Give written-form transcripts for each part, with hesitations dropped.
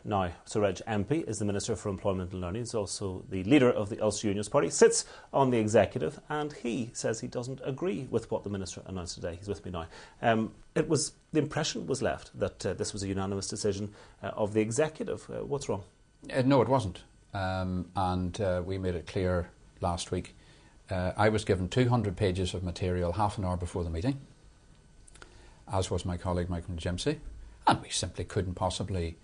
Now, Sir Reg Empey is the Minister for Employment and Learning. He's also the leader of the Ulster Unionist Party, sits on the executive, and he says he doesn't agree with what the Minister announced today. He's with me now. The impression was left that this was a unanimous decision of the executive. What's wrong? No, it wasn't. We made it clear last week. I was given 200 pages of material half an hour before the meeting, as was my colleague Reg Empey, and we simply couldn't possibly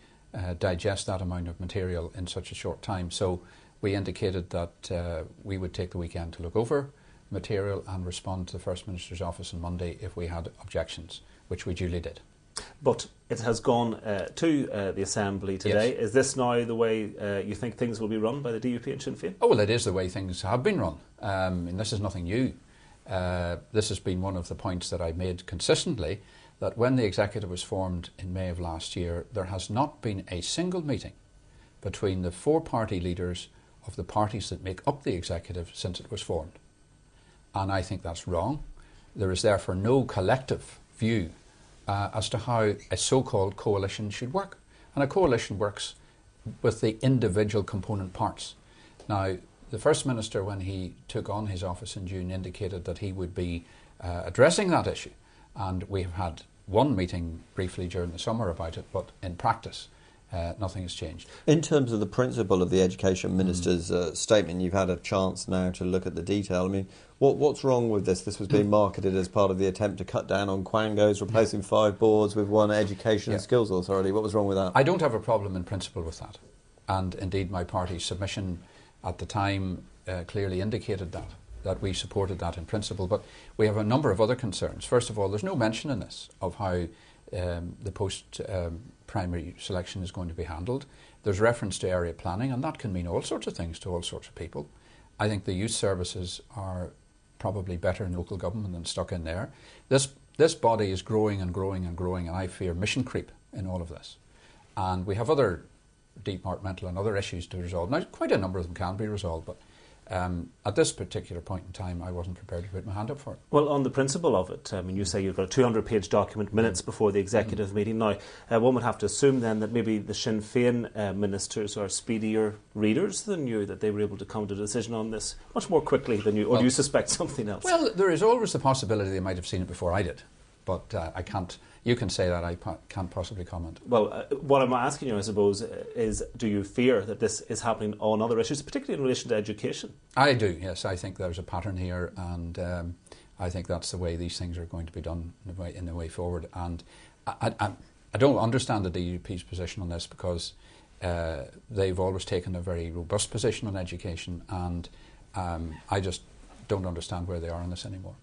digest that amount of material in such a short time. So we indicated that we would take the weekend to look over material and respond to the First Minister's office on Monday if we had objections, which we duly did. But it has gone to the Assembly today. Yes. Is this now the way you think things will be run by the DUP and Sinn Féin? Oh, well, it is the way things have been run. And this is nothing new. This has been one of the points that I made consistently, that when the executive was formed in May of last year, there has not been a single meeting between the four party leaders of the parties that make up the executive since it was formed. And I think that's wrong. There is therefore no collective view as to how a so-called coalition should work. And a coalition works with the individual component parts. Now, the First Minister, when he took on his office in June, indicated that he would be addressing that issue. And we have had one meeting briefly during the summer about it, but in practice, nothing has changed. In terms of the principle of the Education Minister's statement, you've had a chance now to look at the detail. I mean, what's wrong with this? This was being marketed as part of the attempt to cut down on quangos, replacing 5 boards with one education and skills authority. What was wrong with that? I don't have a problem in principle with that. And indeed, my party's submission at the time clearly indicated that we supported that in principle. But we have a number of other concerns. First of all, there's no mention in this of how the post-primary selection is going to be handled. There's reference to area planning, and that can mean all sorts of things to all sorts of people. I think the youth services are probably better in local government than stuck in there. This body is growing and growing and growing, and I fear mission creep in all of this. And we have other departmental and other issues to resolve. Now, quite a number of them can be resolved, but at this particular point in time, I wasn't prepared to put my hand up for it. Well, on the principle of it, I mean, you say you've got a 200-page document minutes before the executive meeting. Now, one would have to assume then that maybe the Sinn Féin ministers are speedier readers than you, that they were able to come to a decision on this much more quickly than you, or do you suspect something else? Well, there is always the possibility they might have seen it before I did, but I can't. You can say that, I can't possibly comment. Well, what I'm asking you, I suppose, is do you fear that this is happening on other issues, particularly in relation to education? I do, yes. I think there's a pattern here, and I think that's the way these things are going to be done in the way forward. And I don't understand the DUP's position on this, because they've always taken a very robust position on education, and I just don't understand where they are on this anymore.